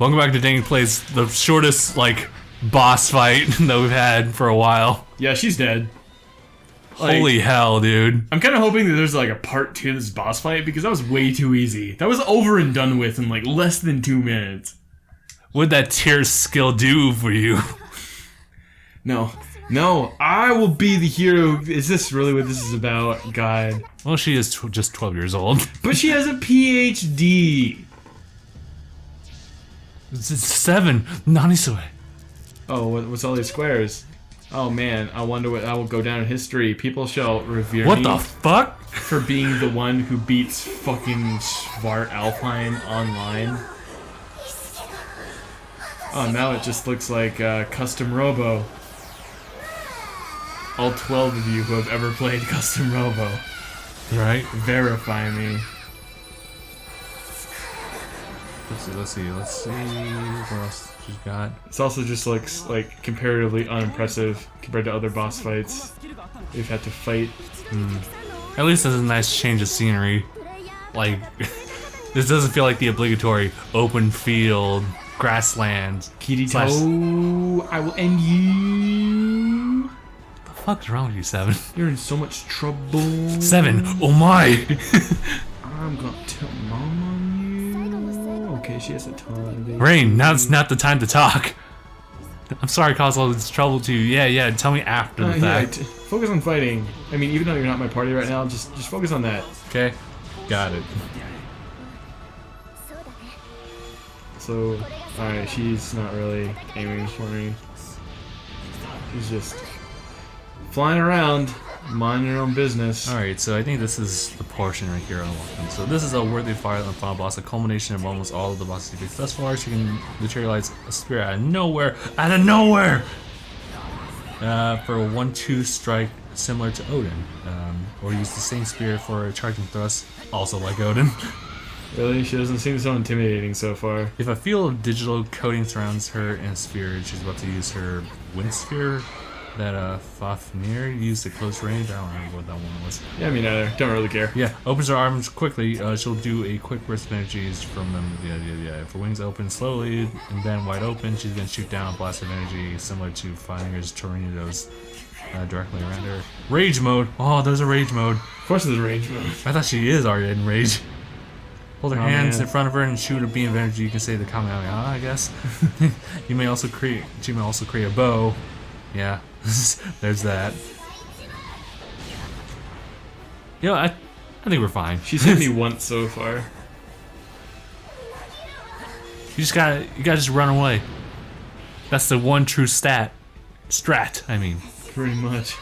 Welcome back to DangIT Plays, the shortest, boss fight that we've had for a while. Yeah, she's dead. Holy hell, dude. I'm kind of hoping that there's, a part 2 to this boss fight, because that was way too easy. That was over and done with in, less than 2 minutes. What'd that tear skill do for you? No, I will be the hero. Is this really what this is about? God. Well, she is just 12 years old. But she has a PhD. It's 7. Nanisue. Oh, what's all these squares? Oh man, I wonder what I will go down in history. People shall revere What me the fuck? for being the one who beats fucking Svart Alpine online. Oh, now it just looks like Custom Robo. All 12 of you who have ever played Custom Robo, Right? verify me. Let's see. What else she's got? This also just looks comparatively unimpressive compared to other boss fights we've had to fight. At least there's a nice change of scenery. This doesn't feel like the obligatory open field, grassland. Kirito, I will end you. What the fuck's wrong with you, 7? You're in so much trouble. 7, oh my! I'm gonna tell mom on you. Okay, she has a ton. Rain, now's not the time to talk. I'm sorry, cause all this trouble to you. Yeah, tell me after the fact. Focus on fighting. I mean, even though you're not my party right now, just focus on that. Okay, got it. So, alright, she's not really aiming for me. She's just flying around, minding her own business. Alright, so I think this is the portion right here unlocking. So this is a worthy fight on the final boss, a culmination of almost all of the boss secrets. Thus far, she can materialize a spear out of nowhere! For a 1-2 strike similar to Odin. Or use the same spear for a charging thrust, also like Odin. Really? She doesn't seem so intimidating so far. If a field of digital coating surrounds her in a sphere, she's about to use her wind sphere that Fafnir used at close range. I don't remember what that one was. Yeah, me neither. Don't really care. Yeah, opens her arms quickly. She'll do a quick burst of energies from them. Yeah. If her wings open slowly and then wide open, she's gonna shoot down a blast of energy similar to Fafnir's tornadoes directly around her. Rage mode. Oh, there's a rage mode. Of course there's rage mode. I thought she is already in rage. Hold her hands in front of her and shoot a beam of energy. You can say the Kamehameha, I guess. She may also create a bow. Yeah, there's that. I think we're fine. She's hit me once so far. You gotta just run away. That's the one true strat, I mean. Pretty much.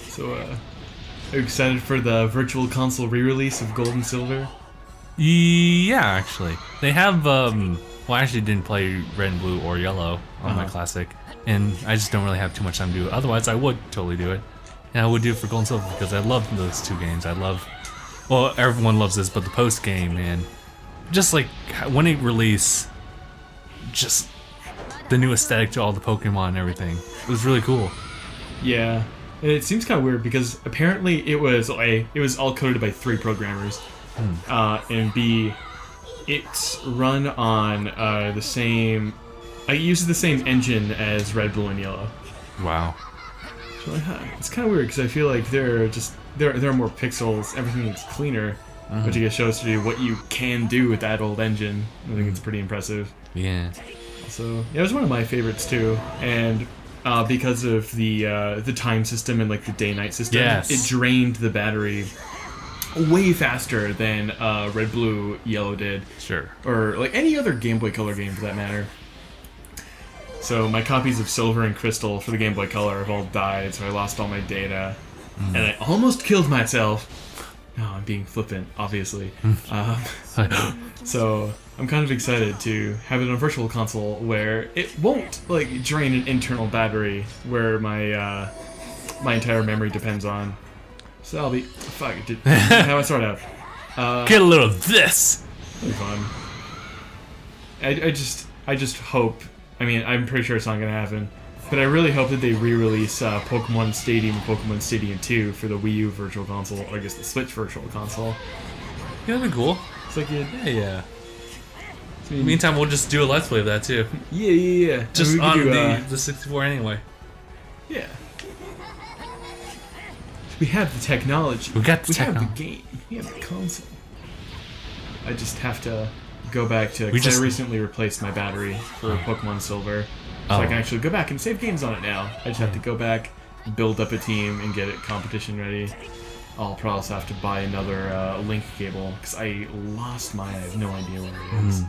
So, are you excited for the Virtual Console re-release of Gold and Silver? Yeah, actually. They have, well, I actually didn't play Red and Blue or Yellow on my Classic, and I just don't really have too much time to do it. Otherwise, I would totally do it. And I would do it for Gold and Silver because I love those two games. Well, everyone loves this, but the post-game, man. Just when it released, just the new aesthetic to all the Pokemon and everything. It was really cool. Yeah. And it seems kind of weird because apparently it was all coded by 3 programmers, and B, it's run on the same. It uses the same engine as Red, Blue, and Yellow. Wow. So it's kind of weird because I feel like there are more pixels, everything is cleaner, which I guess shows to you what you can do with that old engine. I think it's pretty impressive. Yeah. So yeah, it was one of my favorites too, and. Because of the time system and the day-night system, it drained the battery way faster than Red, Blue, Yellow did. Sure. Or any other Game Boy Color game for that matter. So my copies of Silver and Crystal for the Game Boy Color have all died, so I lost all my data. And I almost killed myself. No, I'm being flippant, obviously. So I'm kind of excited to have it on a Virtual Console where it won't drain an internal battery where my my entire memory depends on. So that'll be fuck. How I start out. Get a little of this. It'll be fun. I just hope. I mean, I'm pretty sure it's not gonna happen. But I really hope that they re-release Pokemon Stadium and Pokemon Stadium 2 for the Wii U Virtual Console, or I guess the Switch Virtual Console. Yeah, that'd be cool. It's like yeah. I mean, Meantime, we'll just do a let's play of that too. yeah. Just I mean, we on could do, the 64 anyway. Yeah. We have the technology. We got the have technology. the game. We have the console. I just have to go back to... We Because just- I recently replaced my battery for Pokemon Silver. So Oh. I can actually go back and save games on it now. I just have to go back, build up a team, and get it competition ready. I'll probably also have to buy another link cable, because I lost mine. I have no idea where it is.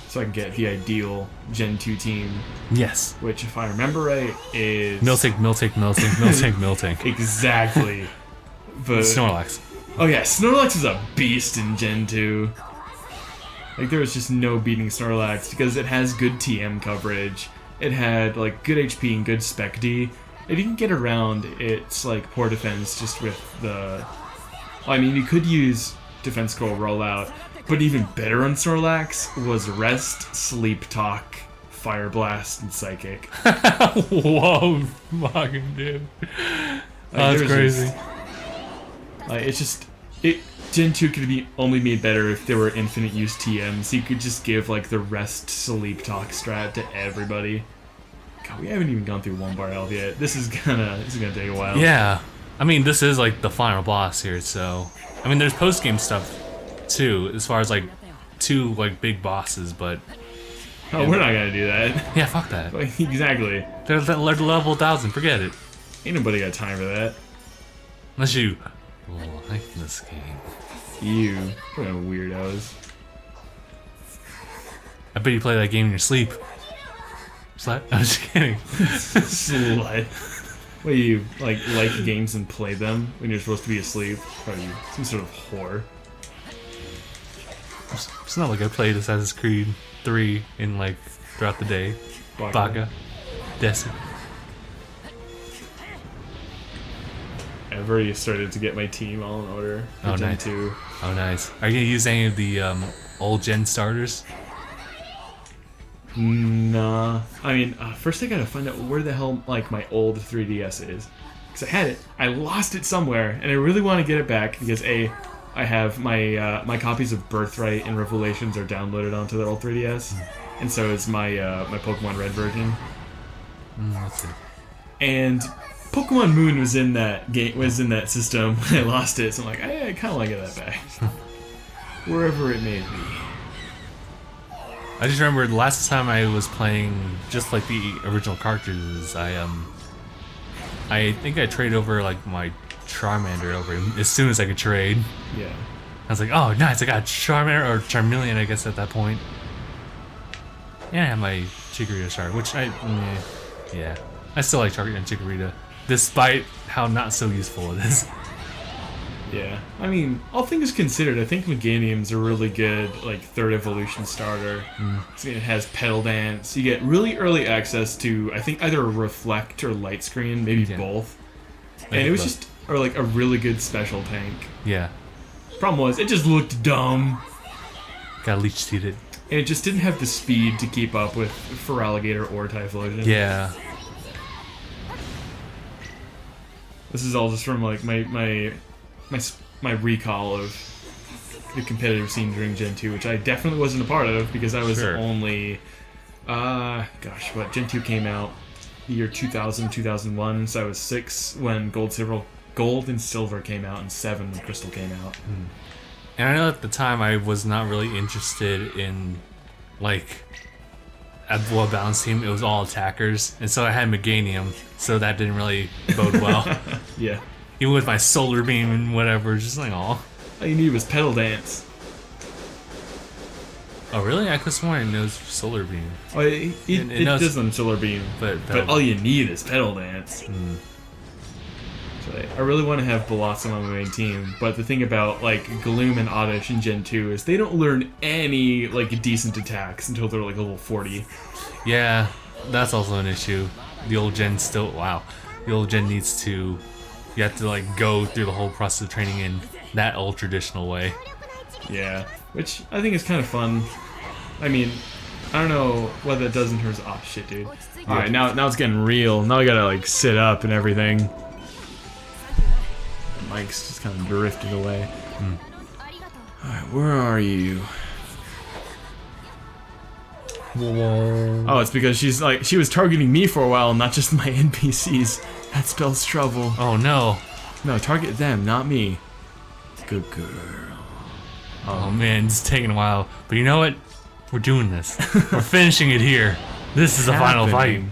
So I can get the ideal Gen 2 team, Yes. which, if I remember right, is... Miltank. Exactly. But Snorlax. oh yeah, Snorlax is a beast in Gen 2. Like, there was just no beating Snorlax because it has good TM coverage. It had like good HP and good Spec D. If you can get around its like poor defense just with the... I mean, you could use Defense Scroll Rollout, but even better on Snorlax was Rest, Sleep Talk, Fire Blast, and Psychic. Whoa, fucking dude. That's there's crazy. It's just Gen 2 could be only made better if there were infinite use TMs. You could just give like the Rest Sleep Talk strat to everybody. God, we haven't even gone through 1 bar health yet. This is gonna take a while. Yeah. I mean, this is like the final boss here, so... I mean, there's post-game stuff, too, as far as like 2 like big bosses, but... Oh, we're not gonna do that. Yeah, fuck that. Like, exactly. They're level 1000, forget it. Ain't nobody got time for that. Unless you like this game. You. What kind of weirdos. I bet you play that game in your sleep. Slut? I'm just kidding. Slut. What, you like games and play them when you're supposed to be asleep? Are you some sort of whore? It's not like I played Assassin's Creed 3 in like throughout the day. Baka. Desi. I've already started to get my team all in order for Oh, Gen nice. 2. Oh, nice. Are you gonna use any of the old gen starters? Nah. I mean, first I gotta find out where the hell, like, my old 3DS is. Because I had it. I lost it somewhere, and I really want to get it back because, A, I have my my copies of Birthright and Revelations are downloaded onto the old 3DS. And so is my my Pokemon Red version. Let's see. And Pokemon Moon was in that game, was in that system when I lost it, so I'm like, I kind of want to get that back. Wherever it may be. I just remember the last time I was playing just like the original cartridges, I think I traded over like my Charmander over as soon as I could trade. Yeah. I was like, oh nice, I got Charmander or Charmeleon I guess at that point. Yeah, I have my Chikorita start, which yeah. I still like Chikorita, despite how not so useful it is. Yeah. I mean, all things considered, I think Meganium's a really good, like, 3rd evolution starter. So it has Petal Dance. You get really early access to, I think, either a Reflect or Light Screen, maybe Yeah. both. And it was just, or like, a really good special tank. Yeah. Problem was, it just looked dumb. Got leech seeded. And it just didn't have the speed to keep up with Feraligatr or Typhlosion. Yeah. This is all just from, like, my recall of the competitive scene during Gen 2, which I definitely wasn't a part of because I was Sure. only, Gen 2 came out the year 2000, 2001, so I was 6 when Gold and Silver came out, and 7 when Crystal came out. And I know at the time I was not really interested in, like, a well-balanced team. It was all attackers, and so I had Meganium, so that didn't really bode well. Yeah. Even with my Solar Beam and whatever, just like, oh. All you need was Petal Dance. Oh, really? I could have sworn it knows Solar Beam. Oh, it knows- does on Solar Beam, But all you need is Petal Dance. So I really want to have Blossom on my main team, but the thing about like Gloom and Oddish in Gen 2 is they don't learn any like decent attacks until they're like level 40. Yeah, that's also an issue. The old gen still, wow. The old gen needs to, you have to like go through the whole process of training in that old traditional way. Yeah, which I think is kind of fun. I mean, I don't know what that does in terms of, oh shit, dude. Alright, now it's getting real. Now I gotta like sit up and everything. Mike's just kind of drifted away. Alright, where are you? Oh, it's because she was targeting me for a while, not just my NPCs. That spells trouble. Oh no. No, target them, not me. Good girl. Oh man, it's taking a while. But you know what? We're doing this. We're finishing it here. This is the final fight.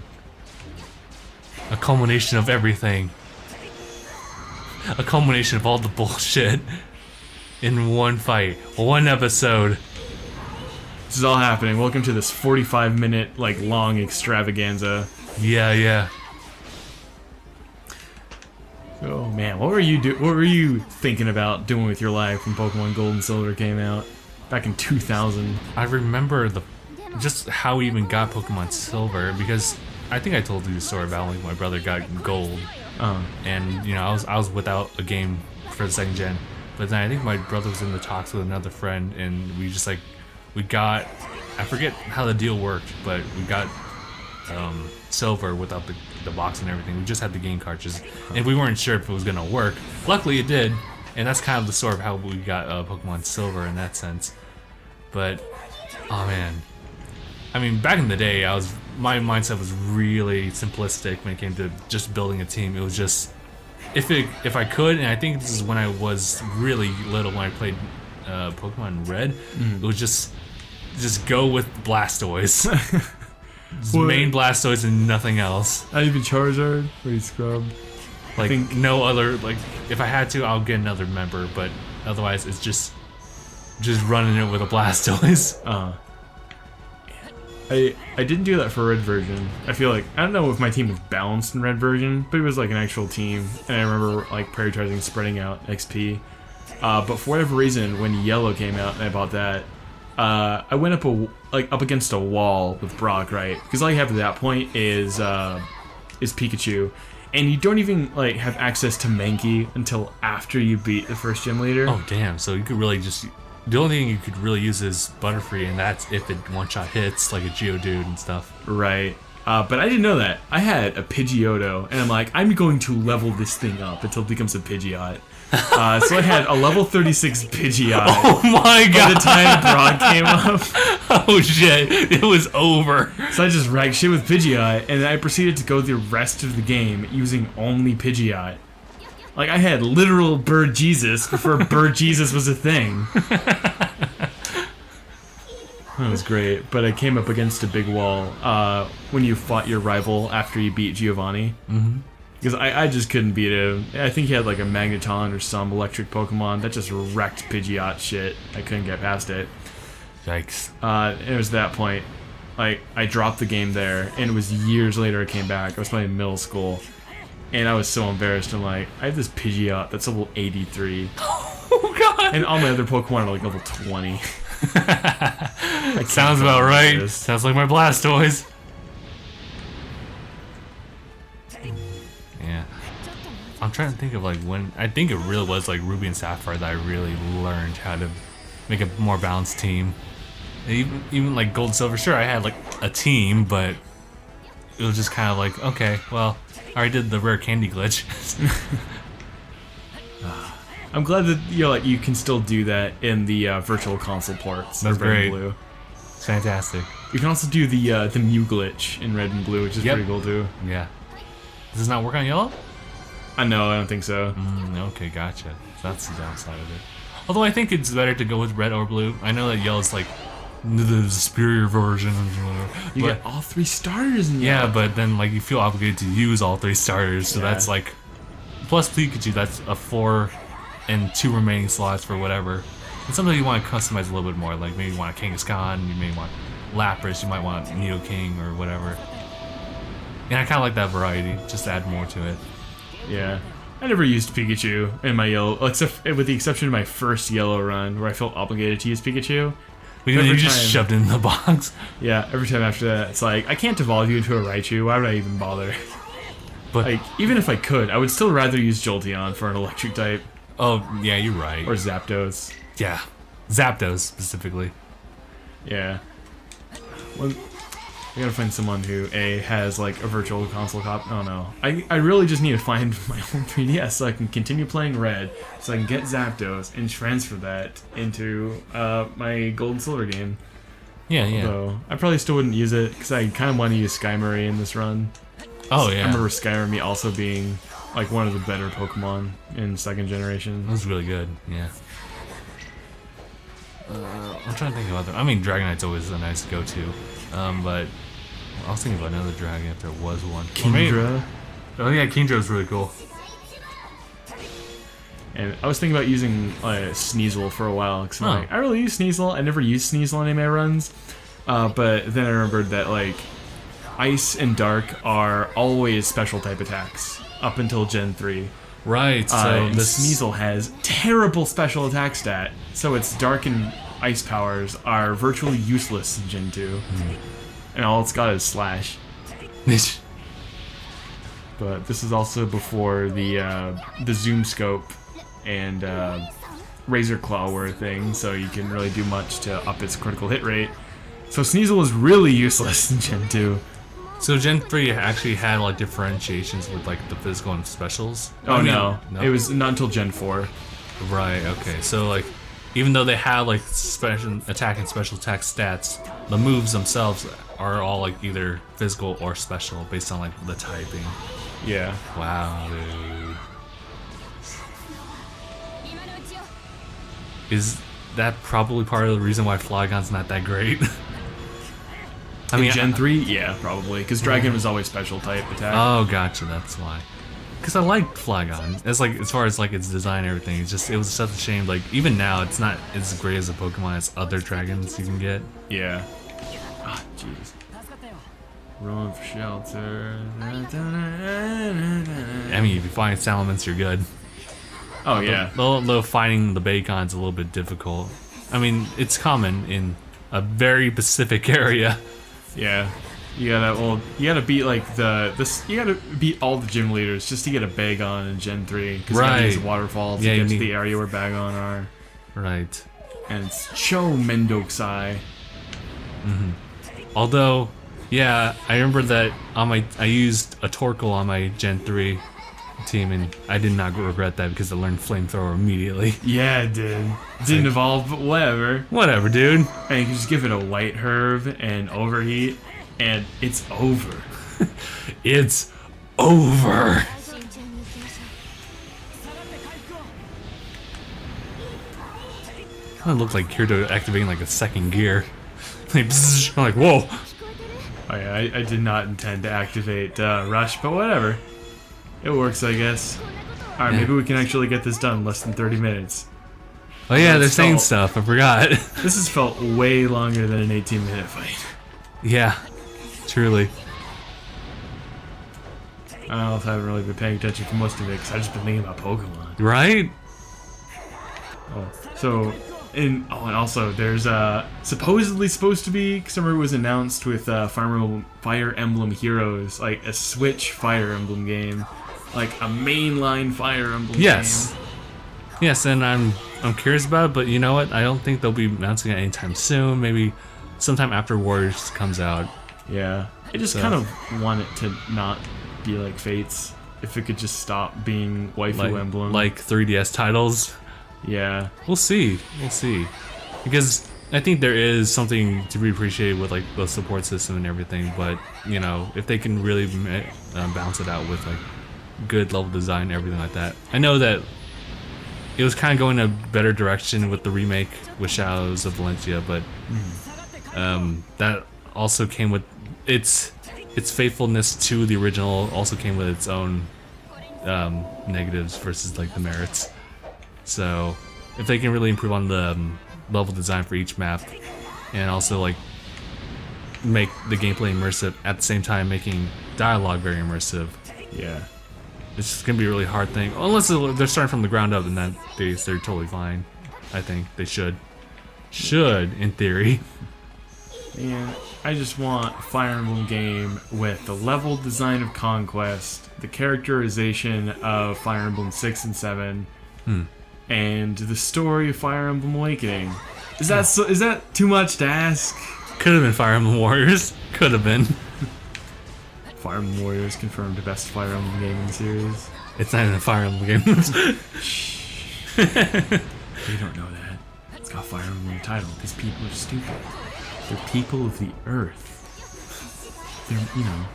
A culmination of everything. A culmination of all the bullshit in one fight. One episode. This is all happening. Welcome to this 45-minute, long extravaganza. Yeah. Oh man, what were you thinking about doing with your life when Pokemon Gold and Silver came out back in 2000? I remember just how we even got Pokemon Silver, because I think I told you the story about when my brother got Gold, and I was without a game for the second gen, but then I think my brother was in the talks with another friend, and we got, I forget how the deal worked, but we got Silver without the box and everything. We just had the game cartridges, and we weren't sure if it was gonna work. Luckily it did, and that's kind of the story of how we got Pokemon Silver in that sense. But oh man, I mean, back in the day, my mindset was really simplistic when it came to just building a team. It was just if I could, and I think this is when I was really little when I played Pokemon Red. It was just go with Blastoise. Main Blastoise and nothing else. Not even Charizard? Pretty scrubbed. No other, if I had to, I'll get another member, but otherwise it's just running it with a Blastoise. I didn't do that for Red version. I feel like, I don't know if my team was balanced in Red version, but it was an actual team, and I remember prioritizing spreading out XP. But for whatever reason, when Yellow came out and I bought that, I went up against a wall with Brock, right? Because all you have at that point is Pikachu, and you don't even have access to Mankey until after you beat the first gym leader. Oh damn! So you could really the only thing you could really use is Butterfree, and that's if it one-shot hits like a Geodude and stuff. Right. But I didn't know that. I had a Pidgeotto, and I'm going to level this thing up until it becomes a Pidgeot. So I had a level 36 Pidgeot. Oh my god! By the time Brock came up. Oh shit, it was over. So I just ragged shit with Pidgeot, and I proceeded to go the rest of the game using only Pidgeot. I had literal Bird Jesus before Bird Jesus was a thing. That was great, but I came up against a big wall when you fought your rival after you beat Giovanni. Because I just couldn't beat him. I think he had a Magneton or some electric Pokemon that just wrecked Pidgeot shit. I couldn't get past it. Yikes. It was that point. I dropped the game there, and it was years later I came back. I was playing in middle school, and I was so embarrassed. I'm I have this Pidgeot that's level 83. Oh god! And all my other Pokemon are level 20. Sounds about right. Sounds like my Blastoise. Yeah. I'm trying to think of when I think it really was Ruby and Sapphire that I really learned how to make a more balanced team. Even Gold and Silver, sure I had a team, but it was just kind of okay, well, I already did the rare candy glitch. I'm glad that you can still do that in the virtual console ports. That's Red and great. Blue. It's fantastic. You can also do the Mew glitch in Red and Blue, which is pretty cool too. Yeah. Does this not work on Yellow? No, I don't think so. Okay, gotcha. That's the downside of it. Although I think it's better to go with Red or Blue. I know that Yellow's the superior version. You get all 3 starters in Yellow. Yellow. Yeah, but then you feel obligated to use all 3 starters, so that's plus Pikachu. That's a 4 and 2 remaining slots for whatever. And something you want to customize a little bit more, maybe you want a Kangaskhan, you may want Lapras, you might want Nidoking or whatever. And I kind of like that variety, just to add more to it. Yeah. I never used Pikachu in my Yellow, with the exception of my first Yellow run, where I felt obligated to use Pikachu. You just shoved it in the box. Yeah, every time after that, it's I can't evolve you into a Raichu, why would I even bother? But even if I could, I would still rather use Jolteon for an electric type. Oh, yeah, you're right. Or Zapdos. Yeah. Zapdos, specifically. Yeah. Well, I gotta find someone who has a virtual console copy. Oh no, I really just need to find my own 3DS so I can continue playing Red, so I can get Zapdos and transfer that into my Gold and Silver game. Yeah, yeah. Although, I probably still wouldn't use it, because I kind of want to use Skymurray in this run. Oh, I yeah. remember Skymurray also being, like, one of the better Pokemon in 2nd generation. That was really good, yeah. I'm trying to think of other... I mean, Dragonite's always a nice go-to. But I was thinking about another dragon if there was one. Kingdra. Oh, yeah, Kingdra's really cool. And I was thinking about using Sneasel for a while, because I'm like, I really use Sneasel. I never used Sneasel in any of my runs. But then I remembered that, like, Ice and Dark are always special type attacks up until Gen 3. Right, so the Sneasel has terrible special attack stat, so its Dark and Ice powers are virtually useless in Gen 2. And all it's got is Slash. But this is also before the Zoom Scope and Razor Claw were a thing, so you can really do much to up its critical hit rate. So Sneasel is really useless in Gen 2. So Gen 3 actually had like differentiations with like the physical and specials? Oh, no. It was not until Gen 4. Right, okay. So like, even though they have like special attack and special attack stats, the moves themselves are all like either physical or special based on like the typing. Yeah. Wow, dude. Is that probably part of the reason why Flygon's not that great? I mean, Gen 3? Yeah, probably. Because Dragon was always special type attack. Oh, gotcha, that's why. Because I liked Flygon. It's like, as far as like its design and everything, it's just, it was such a shame. Like, even now, it's not as great as a Pokemon as other dragons you can get. Yeah. Ah, jeez. Run for shelter. I mean, if you find Salamence, you're good. Oh, yeah. Though finding the Bacon's a little bit difficult. I mean, it's common in a very specific area. Yeah. You gotta beat like you gotta beat all the gym leaders just to get a Bagon in Gen 3. Because you gotta use the waterfall to get to the area where Bagon are. Right. And it's Cho Mendokusai. Although, yeah, I remember that on I used a Torkoal on my Gen 3 team, and I did not regret that because I learned Flamethrower immediately. Yeah, it did. Didn't evolve, but whatever. Whatever, dude. And you can just give it a White Herb and Overheat, and it's over. It's over. Kind of looked like Kirito activating like a second gear. Like, bzzz, I'm like, whoa. Oh yeah, I did not intend to activate Rush, but whatever. It works, I guess. Alright, maybe we can actually get this done in less than 30 minutes. Oh yeah, they're saying stuff, I forgot. This has felt way longer than an 18-minute fight. Yeah, truly. I also haven't really been paying attention for most of it because I've just been thinking about Pokemon. Right? Oh, so, and also there's supposedly supposed to be, because I remember it was announced with Fire Emblem Heroes, like a Switch Fire Emblem game. Like a mainline Fire Emblem game. Yes, and I'm curious about it, but you know what? I don't think they'll be announcing it anytime soon. Maybe sometime after Warriors comes out. Yeah. I just kind of want it to not be like Fates. If it could just stop being waifu emblem. Like 3DS titles. Yeah. We'll see. We'll see. Because I think there is something to be appreciated with like the support system and everything, but you know, if they can really balance it out with like good level design and everything like that. I know that it was kind of going a better direction with the remake with Shadows of Valencia, but that also came with its faithfulness to the original also came with its own negatives versus like the merits. So if they can really improve on the level design for each map and also like make the gameplay immersive at the same time making dialogue very immersive, yeah, it's just gonna be a really hard thing. Unless they're starting from the ground up, in that case they're totally fine. I think they should in theory. And I just want a Fire Emblem game with the level design of Conquest, the characterization of Fire Emblem 6 and 7, and the story of Fire Emblem Awakening. Is that too much to ask? Could have been Fire Emblem Warriors. Could have been. Fire Emblem Warriors confirmed the best Fire Emblem game in the series. It's not even a Fire Emblem game. You don't know that. It's got Fire Emblem in the title because people are stupid. They're people of the earth. They're, you know,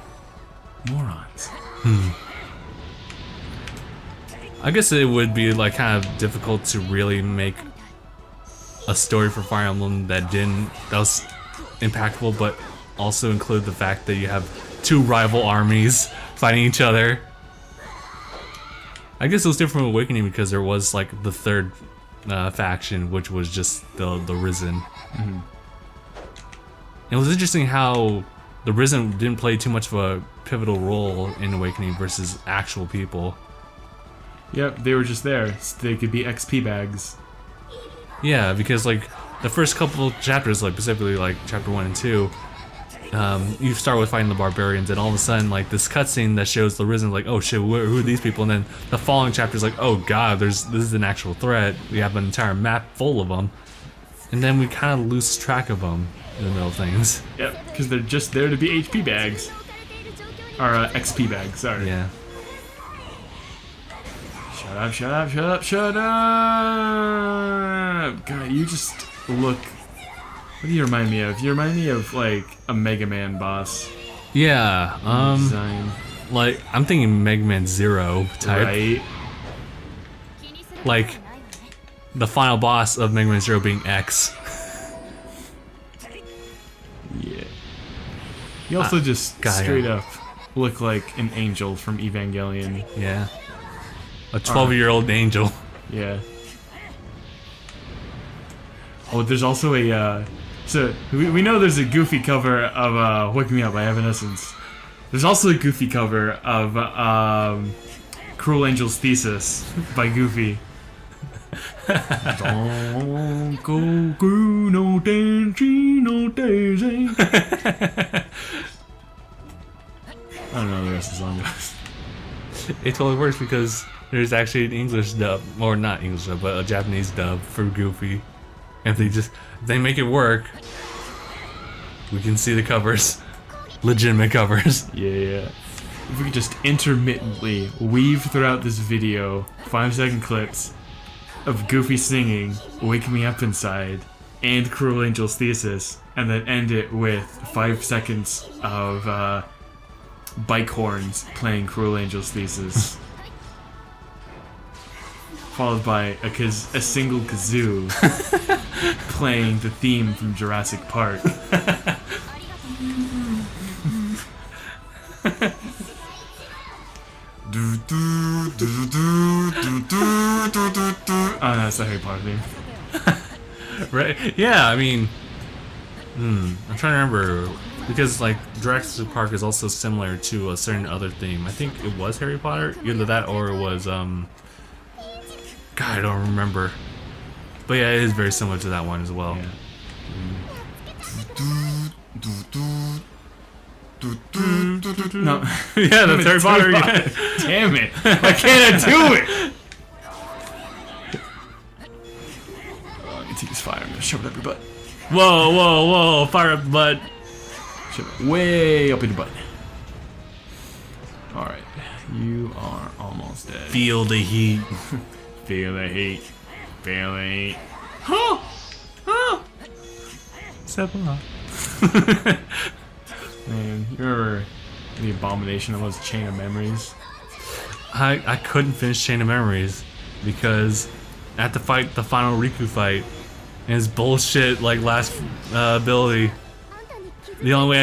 morons. I guess it would be like kind of difficult to really make a story for Fire Emblem that was impactful, but also include the fact that you have two rival armies fighting each other. I guess it was different with Awakening because there was like the third faction, which was just the Risen. It was interesting how the Risen didn't play too much of a pivotal role in Awakening versus actual people. Yep, they were just there. So they could be XP bags. Yeah, because like the first couple chapters, like specifically like chapter 1 and 2, you start with fighting the barbarians, and all of a sudden like this cutscene that shows the Risen, like, oh shit, who are these people? And then the following chapter is like, oh god, this is an actual threat. We have an entire map full of them, and then we kind of lose track of them in the middle of things. Yep, because they're just there to be HP bags. Or XP bags, sorry. Yeah. Shut up, shut up, shut up, shut up! God, you just look... What do you remind me of? You remind me of, like, a Mega Man boss. Yeah, Design. like, I'm thinking Mega Man Zero type. Right? Like, the final boss of Mega Man Zero being X. Yeah. You also just God, straight yeah. up look like an angel from Evangelion. Yeah. A 12-year-old angel. Yeah. Oh, there's also a, so, we know there's a Goofy cover of, Wake Me Up by Evanescence. There's also a Goofy cover of, Cruel Angel's Thesis by Goofy. Don't go through no dancing, no daisy. I don't know how the rest of the song goes. It totally works because there's actually an English dub, or not English dub, but a Japanese dub for Goofy. And if they make it work, we can see the covers. Legitimate covers. Yeah. If we could just intermittently weave throughout this video 5-second clips of Goofy singing Wake Me Up Inside and Cruel Angel's Thesis, and then end it with 5 seconds of bike horns playing Cruel Angel's Thesis. Followed by a single kazoo playing the theme from Jurassic Park. Oh, no, that's the Harry Potter theme. Right? Yeah, I mean... I'm trying to remember... Because, like, Jurassic Park is also similar to a certain other theme. I think it was Harry Potter. Either that or it was, God, I don't remember. But yeah, it is very similar to that one as well. Yeah. No. Yeah, that's Harry Potter again. Damn it. Why can't I do it? Oh, I'm gonna take this fire. I'm gonna shove it up your butt. Whoa, whoa, whoa, fire up the butt. Shove it way up in your butt. Alright. You are almost dead. Feel the heat. Feel the heat. Feel the heat. Huh! Huh! Sephiroth. Man, you remember the abomination that was Chain of Memories? I couldn't finish Chain of Memories because at the final Riku fight, and his bullshit like last ability, the only way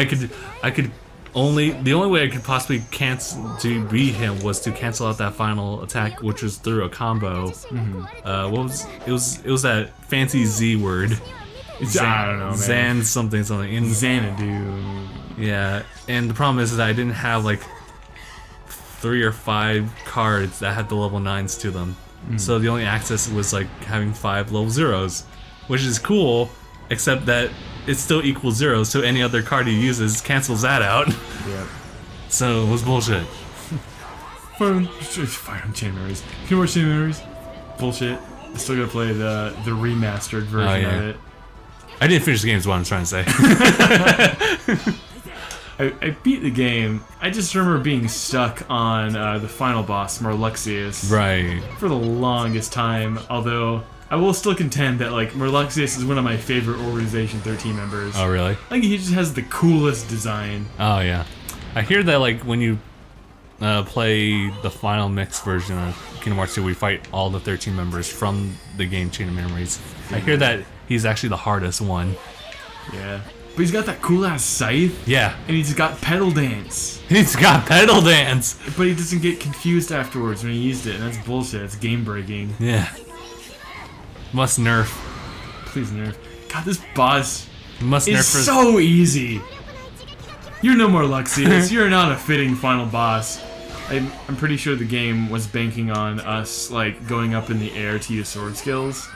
I could possibly cancel to beat him was to cancel out that final attack, which was through a combo. It was that fancy Z word. I don't know, man. Zan something. In Xanadu. Yeah, and the problem is that I didn't have like 3 or 5 cards that had the level 9s to them. So the only access was like having 5 level 0s, which is cool, except that it still equals 0, so any other card he uses cancels that out. Yeah. So it was bullshit. Fire on Chain of Memories. Can you watch Chain of Memories? Bullshit. I still gotta play the remastered version of it. I didn't finish the game is what I'm trying to say. I beat the game. I just remember being stuck on the final boss, Marluxius. Right. For the longest time, although I will still contend that like Merluxius is one of my favorite Organization 13 members. Oh, really? I think he just has the coolest design. Oh, yeah. I hear that, like, when you play the final mix version of Kingdom Hearts 2, we fight all the 13 members from the game Chain of Memories. I hear that he's actually the hardest one. Yeah. But he's got that cool-ass scythe. Yeah. And he's got pedal dance. He's got pedal dance! But he doesn't get confused afterwards when he used it, and that's bullshit. It's game-breaking. Yeah. Must nerf. Please nerf. God, this boss Must is nerf for so easy. You're no more Luxius. You're not a fitting final boss. I'm pretty sure the game was banking on us, like, going up in the air to use sword skills.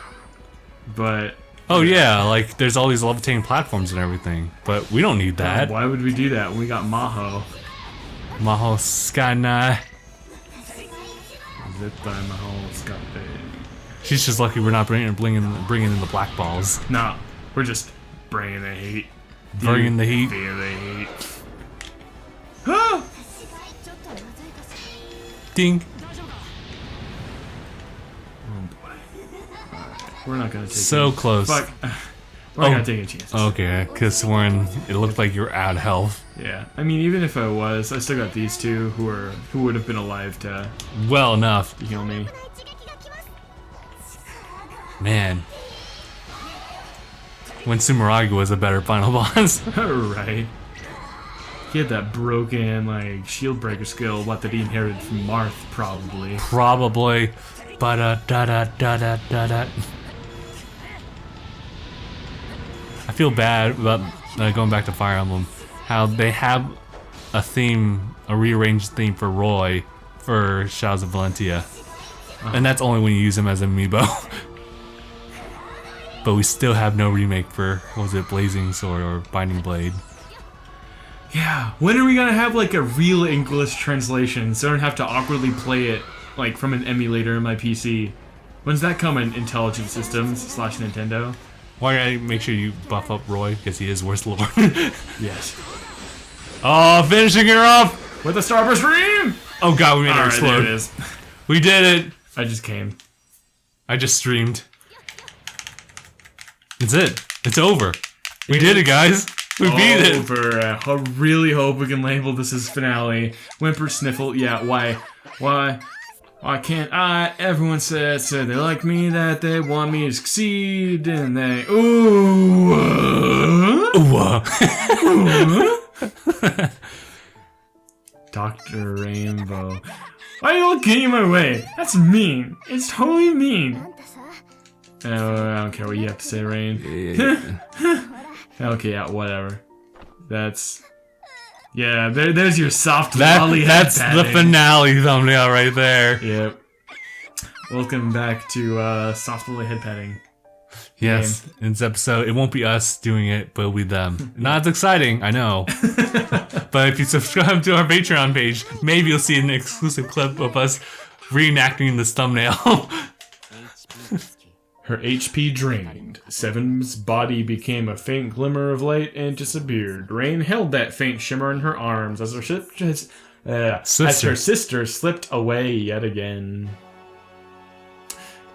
But... Oh yeah, like there's all these levitating platforms and everything, but we don't need that. Why would we do that when we got Maho? Maho Skyna. Zettai Maho Skype. She's just lucky we're not bringing in the black balls. No, we're just bringing the heat. Bringing the heat. Feel the heat. Ah! Ding. We're not gonna take So any. close. Fuck. We're not gonna take any chances. Okay, because it looked like you were out of health. Yeah. I mean, even if I was, I still got these two who would have been alive to Well enough. heal me. Man. When Sumeragi was a better final boss. Right. He had that broken, like, shield breaker skill, what that he inherited from Marth, probably. Probably. Ba-da-da-da-da-da-da-da. I feel bad about going back to Fire Emblem. How they have a theme, a rearranged theme for Roy for Shadows of Valentia. And that's only when you use him as an amiibo. But we still have no remake for, what was it, Blazing Sword or Binding Blade. Yeah. When are we gonna have, like, a real English translation so I don't have to awkwardly play it, like, from an emulator in my PC? When's that coming? Intelligent Systems / Nintendo? Why gotta make sure you buff up Roy, because he is worst lord. Yes. Oh, finishing her off! With a Starburst Dream! Oh god, we made her Alright, explode. there it is. We did it! I just came. I just streamed. It's it. It's over. We did it, guys. We beat it. Over. I really hope we can label this as finale. Whimper, sniffle. Yeah, why? Why can't I? Everyone said they like me, that they want me to succeed, and they... Ooh. Dr. Rainbow. Why are you all getting in my way? That's mean. It's totally mean. Oh, I don't care what you have to say, Rain. Okay, yeah, whatever. That's... Yeah, there's your soft lolly That's head the patting. finale thumbnail right there. Yep. Welcome back to soft lolly head patting. Yes, in this episode, it won't be us doing it, but it'll be them. Not as exciting, I know. But if you subscribe to our Patreon page, maybe you'll see an exclusive clip of us reenacting this thumbnail. Her HP drained. Seven's body became a faint glimmer of light and disappeared. Rain held that faint shimmer in her arms as her sister slipped away yet again.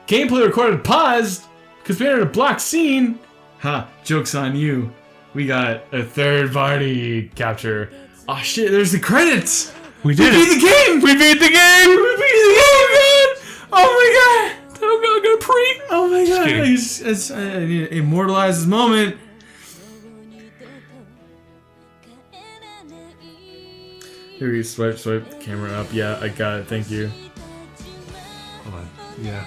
Gameplay recorded paused because we entered a block scene. Ha, joke's on you. We got a third party capture. Oh shit, there's the credits! We did beat the game! We beat the game! We beat the game, man! Oh my god! I'm gonna pre. Oh my god! I need to immortalize this moment. Here we swipe the camera up. Yeah, I got it. Thank you. Hold on. Yeah.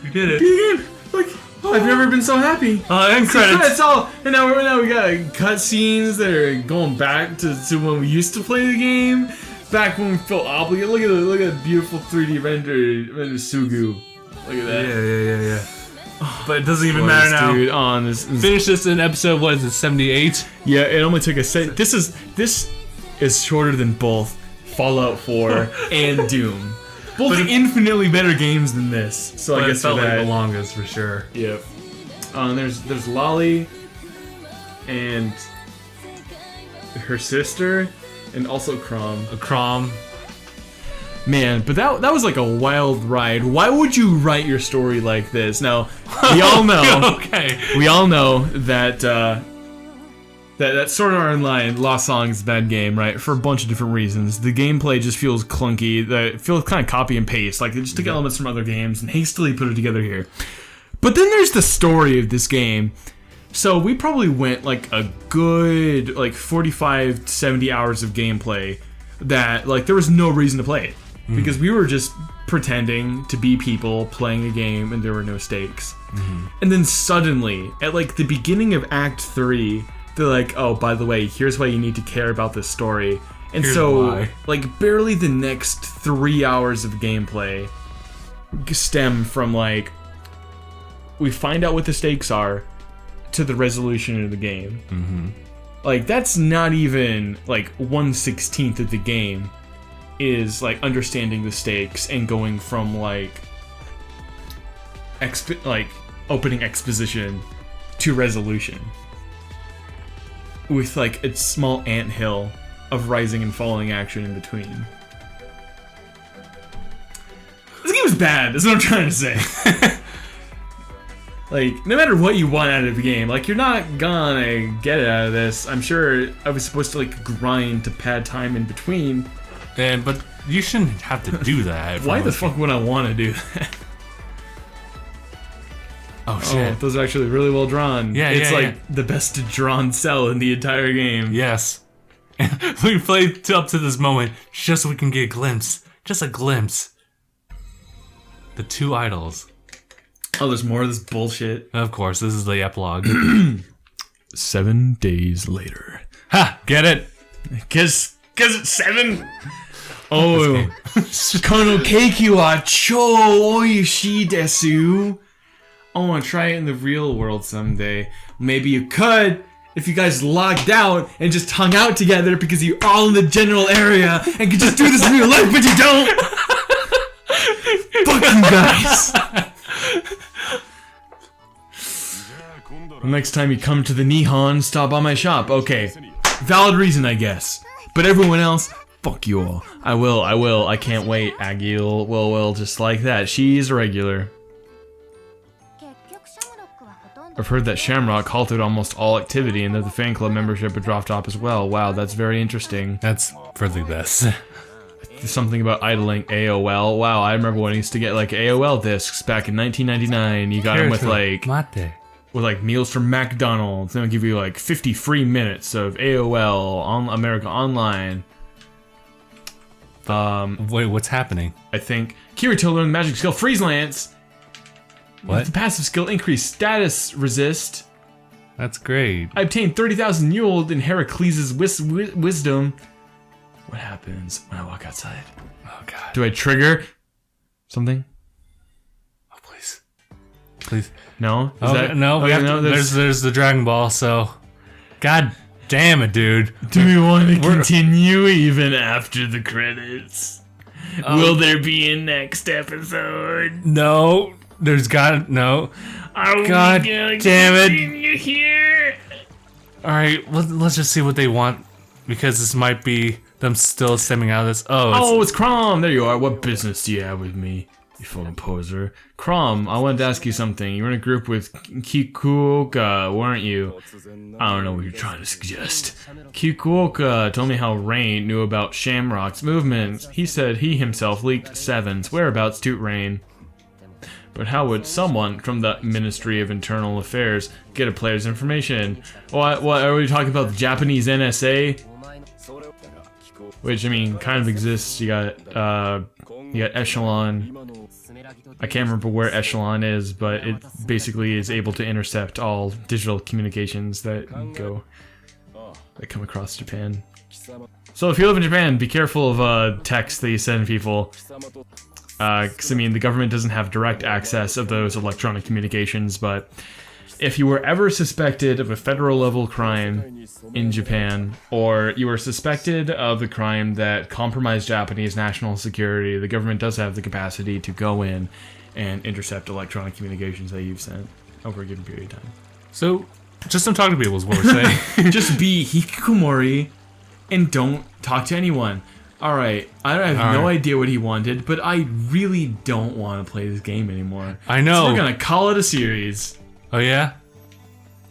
We did it. Beat the game. Look, I've never been so happy. And credits. It's all, and now we got cutscenes that are going back to when we used to play the game. Back when we felt obligated. Look at the beautiful 3D render Sugu. Look at that. Yeah. But it doesn't even matter now. Dude, on this. Finish this in episode, what is it, 78? Yeah, it only took a second. This is shorter than both Fallout 4 and Doom. Both infinitely better games than this. So I guess it felt for that, like the longest for sure. Yep. There's Lolly and her sister, and also Crom. Man, but that was like a wild ride. Why would you write your story like this? Now, we all know. Okay. We all know that that Sword Art Online Lost Song is a bad game, right? For a bunch of different reasons. The gameplay just feels clunky. It feels kind of copy and paste. Like they just took elements from other games and hastily put it together here. But then there's the story of this game. So we probably went like a good like 45 to 70 hours of gameplay that like there was no reason to play it. Because we were just pretending to be people playing a game and there were no stakes. And then suddenly, at like the beginning of Act 3, they're like, oh, by the way, here's why you need to care about this story. And Here's so, why. like, barely the next 3 hours of gameplay stem from like, we find out what the stakes are to the resolution of the game. Like, that's not even like 1/16 of the game. Is like understanding the stakes and going from like opening exposition to resolution with like a small anthill of rising and falling action in between. This game is bad, is what I'm trying to say. Like, no matter what you want out of the game, like, you're not gonna get it out of this. I'm sure I was supposed to like grind to pad time in between. But you shouldn't have to do that. Why the fuck would I want to do that? Oh shit. Oh, those are actually really well drawn. Yeah, it's yeah, like the best drawn cell in the entire game. Yes. We played up to this moment just so we can get a glimpse. Just a glimpse. The two idols. Oh, there's more of this bullshit. Of course, this is the epilogue. 7 days later. Ha! Get it? Cause it's 7. Oh, Kono keiki wa chou oishii desu. I want to try it in the real world someday. Maybe you could if you guys logged out and just hung out together because you're all in the general area and could just do this in real life, but you don't. Fuck you guys. Next time you come to the Nihon, stop by my shop. Okay, valid reason, I guess. But everyone else, fuck you all. I will. I can't wait. Agil will, just like that. She's a regular. I've heard that Shamrock halted almost all activity and that the fan club membership had dropped off as well. Wow, that's very interesting. That's for the best. Something about idling AOL. Wow, I remember when I used to get like AOL discs back in 1999. You got them with like meals from McDonald's. They'll give you like 50 free minutes of AOL on America Online. Wait, what's happening? I think Kirito learned the magic skill Freeze Lance. What? With the passive skill increase status resist. That's great. I obtained 30,000 Yuld in Heracles' wisdom. What happens when I walk outside? Oh god. Do I trigger something? Oh please. Please. No? There's the Dragon Ball, so god damn it, dude. Do we want to continue even after the credits? Will there be a next episode? No. There's no. God damn it. Here? Alright, let's just see what they want. Because this might be them still stemming out of this. Oh, it's Crom. There you are. What business do you have with me, you fucking poser? Crom, I wanted to ask you something. You were in a group with Kikuoka, weren't you? I don't know what you're trying to suggest. Kikuoka told me how Rain knew about Shamrock's movements. He said he himself leaked Seven's whereabouts to Rain. But how would someone from the Ministry of Internal Affairs get a player's information? What are we talking about? The Japanese NSA? Which, I mean, kind of exists. You got Echelon. I can't remember where Echelon is, but it basically is able to intercept all digital communications that come across Japan. So if you live in Japan, be careful of texts that you send people. Because, I mean, the government doesn't have direct access of those electronic communications, but if you were ever suspected of a federal-level crime in Japan, or you were suspected of a crime that compromised Japanese national security, the government does have the capacity to go in and intercept electronic communications that you've sent over a given period of time. So, just don't talk to people is what we're saying. Just be hikikomori and don't talk to anyone. Alright, I have no idea what he wanted, but I really don't want to play this game anymore. I know. So we're gonna call it a series. Oh yeah?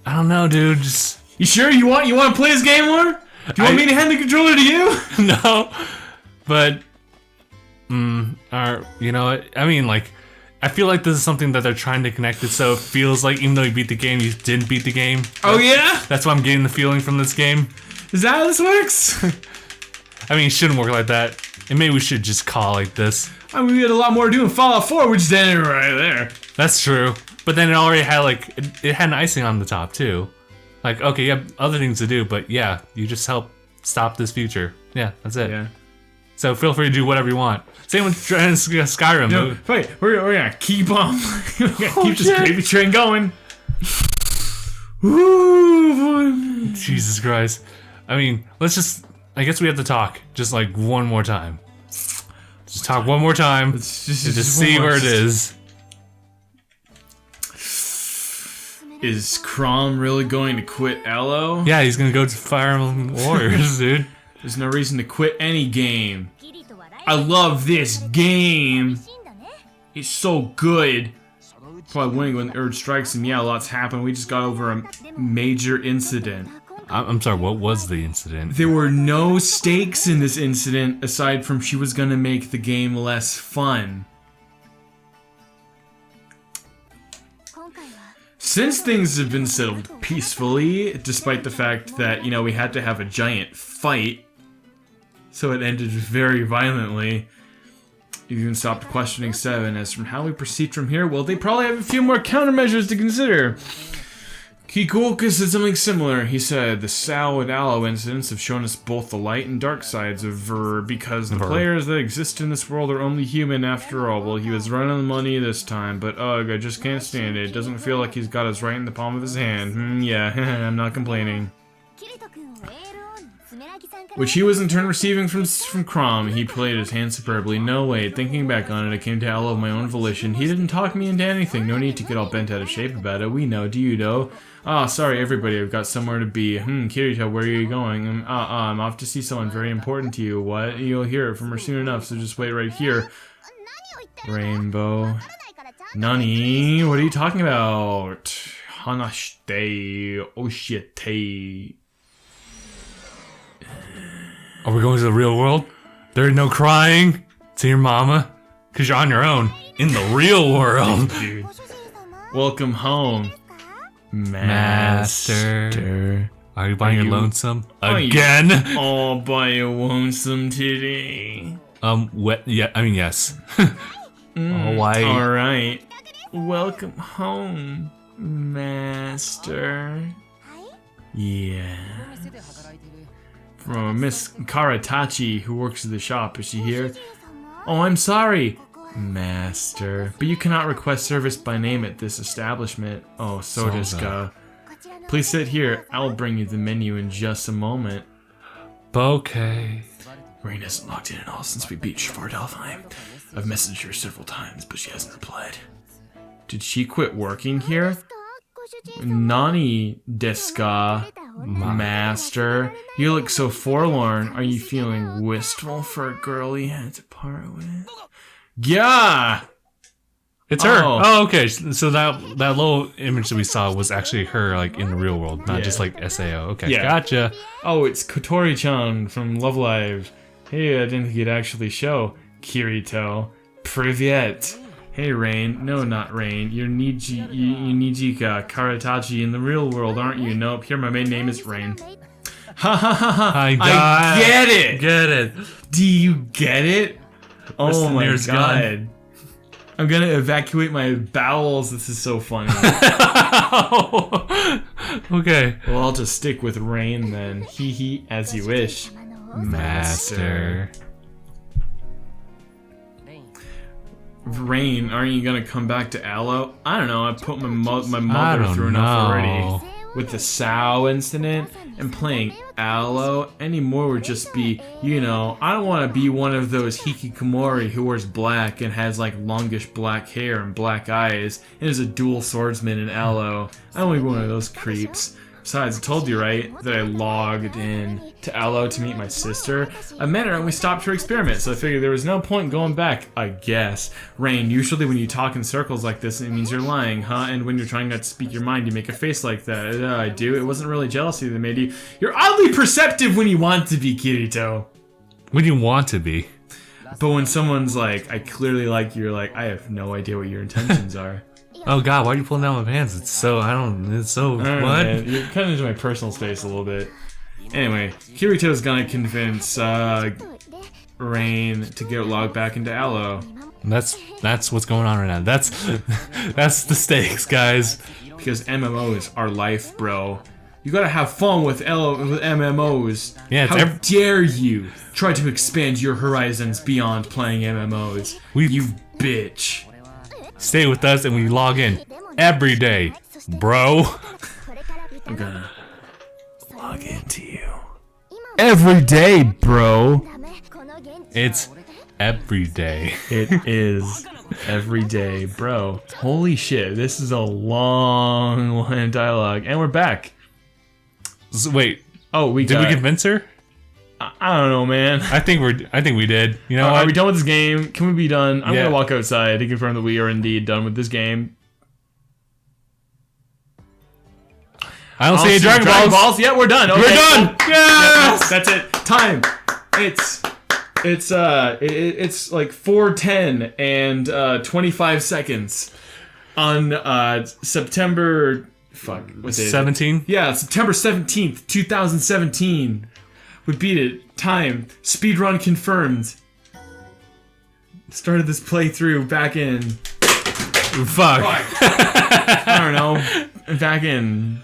I don't know, dude. Just You sure you want to play this game more? Do you want me to hand the controller to you? no, but you know what? I mean, like, I feel like this is something that they're trying to connect it, so it feels like even though you beat the game, you didn't beat the game. Oh yeah? That's why I'm getting the feeling from this game. Is that how this works? I mean, it shouldn't work like that. And maybe we should just call it like this. I mean, we had a lot more to do in Fallout 4, which is ended right there. That's true. But then it already had like it had an icing on the top too. Like, okay, you have other things to do, but yeah, you just help stop this future. Yeah, that's it. Yeah. So feel free to do whatever you want. Same with Skyrim. No, wait, we're gonna keep on. We're gonna keep this gravy train going. Ooh, Jesus Christ. I mean, I guess we have to talk just like one more time. Just talk one more time. Let's just see where it is. Is Crom really going to quit Elo? Yeah, he's gonna go to Fire Emblem Warriors, dude. There's no reason to quit any game. I love this game. It's so good. Probably winning when the urge strikes, and yeah, a lot's happened. We just got over a major incident. I'm sorry, what was the incident? There were no stakes in this incident aside from she was gonna make the game less fun. Since things have been settled peacefully, despite the fact that, you know, we had to have a giant fight, so it ended very violently, you even stopped questioning Seven. As from how we proceed from here, well, they probably have a few more countermeasures to consider. Kikuoka said something similar. He said, the Sao and Aloe incidents have shown us both the light and dark sides of Ver, because the players that exist in this world are only human after all. Well, he was running the money this time, but ugh, I just can't stand it. It doesn't feel like he's got us right in the palm of his hand. Yeah, I'm not complaining. Which he was in turn receiving from Crom. He played his hand superbly. No, wait, thinking back on it, I came to Aloe of my own volition. He didn't talk me into anything. No need to get all bent out of shape about it. We know, do you know? Ah, sorry everybody, I've got somewhere to be. Kirito, where are you going? I'm off to see someone very important to you. What? You'll hear it from her soon enough, so just wait right here. Rainbow. Nani? What are you talking about? Hanashite oshite. Are we going to the real world? There's no crying to your mama? Cause you're on your own in the real world. Dude. Welcome home. Master. Are you buying your lonesome? Again? Oh, buy a lonesome today. Yeah, I mean, yes. Oh, why? Alright. Welcome home, Master. Yeah. From Miss Karatachi, who works at the shop. Is she here? Oh, I'm sorry, Master. But you cannot request service by name at this establishment. Oh, so does Ga. Please sit here. I'll bring you the menu in just a moment. Okay. Rain hasn't logged in at all since we beat Schvardelheim. I've messaged her several times, but she hasn't replied. Did she quit working here? Nani desu ka, Master? You look so forlorn. Are you feeling wistful for a girl you had to part with? Yeah! It's her. Oh, okay. So that little image that we saw was actually her, like, in the real world, not just like SAO. Okay, gotcha. Oh, it's Kotori-chan from Love Live. Hey, I didn't think you'd actually show. Kirito. Privyet. Hey, Rain. No, not Rain. You're Nijika Karatachi in the real world, aren't you? Nope. Here, my main name is Rain. Ha ha ha ha! I get it! Get it! Do you get it? Oh my god. Gun. I'm gonna evacuate my bowels. This is so funny. Okay. Well, I'll just stick with Rain then. Hee hee, as you wish. Master. Rain, aren't you gonna come back to Aloe? I don't know, I put my mother through enough already. With the Sao incident and playing Aloe, anymore would just be, you know, I don't want to be one of those hikikomori who wears black and has like longish black hair and black eyes and is a dual swordsman in Aloe. I don't want to be one of those creeps. Besides, I told you, right, that I logged in to Allo to meet my sister. I met her and we stopped her experiment, so I figured there was no point going back, I guess. Rain, usually when you talk in circles like this, it means you're lying, huh? And when you're trying not to speak your mind, you make a face like that. I do. It wasn't really jealousy that made you. You're oddly perceptive when you want to be, Kirito. When you want to be. But when someone's like, I clearly like you, you're like, I have no idea what your intentions are. Oh god, why are you pulling down my pants? It's so, it's so, what? Man, you're kind of into my personal space a little bit. Anyway, Kirito's gonna convince Rain to get logged back into Allo. That's what's going on right now. That's the stakes, guys. Because MMOs are life, bro. You gotta have fun with MMOs. Yeah, how dare you try to expand your horizons beyond playing MMOs? You bitch. Stay with us and we log in every day, bro. I'm gonna log into you. Every day, bro. It's every day. It is every day, bro. Holy shit, this is a long line of dialogue. And we're back. So, wait. Oh, did we convince her? I don't know, man. I think we did. You know what? Are we done with this game? Can we be done? I'm Yeah. gonna walk outside to confirm that we are indeed done with this game. I don't see any Dragon Balls. Yeah, we're done. Okay. We're done. Yes! That's it. Time. It's like 4:10 and 25 seconds on September. Fuck. What's it? 17? Yeah, September 17th, 2017. We beat it. Time. Speedrun confirmed. Started this playthrough back in... Fuck. I don't know. Back in...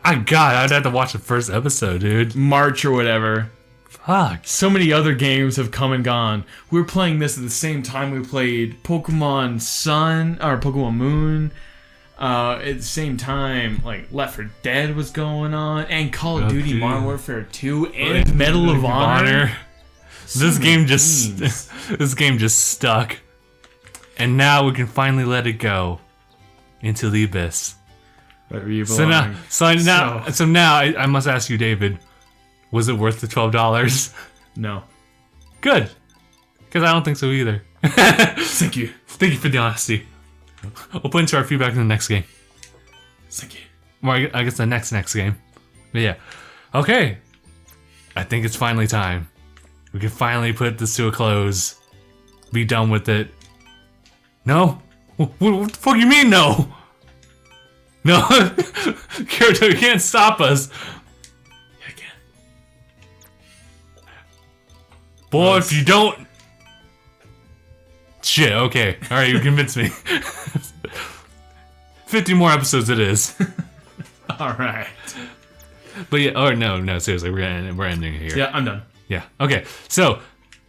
God, I'd have to watch the first episode, dude. March or whatever. Fuck. So many other games have come and gone. We were playing this at the same time we played Pokemon Sun, or Pokemon Moon. At the same time, like, Left 4 Dead was going on, and Call of Duty Modern Warfare 2, and Medal of Honor. This game just stuck. And now we can finally let it go into the abyss. Wherever you So belong. now I must ask you, David, was it worth the $12? No. Good. Because I don't think so either. Thank you. Thank you for the honesty. We'll put into our feedback in the next game. Thank you. Well, I guess the next game. But yeah. Okay. I think it's finally time. We can finally put this to a close. Be done with it. No? What the fuck you mean no? No? Kirito, you can't stop us. Yeah, I can. Boy, if you don't... Shit, okay. Alright, you convinced me. 50 more episodes it is. Alright. But yeah, no, seriously, we're ending it here. Yeah, I'm done. Yeah, okay. So,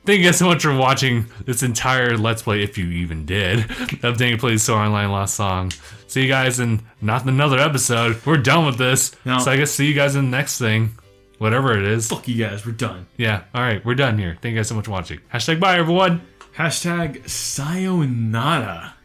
thank you guys so much for watching this entire Let's Play, if you even did, of DangIT Plays Sword Online Lost Song. See you guys in not another episode. We're done with this. No. So I guess see you guys in the next thing. Whatever it is. Fuck you guys, we're done. Yeah, alright, we're done here. Thank you guys so much for watching. Hashtag bye, everyone. Hashtag sayonara.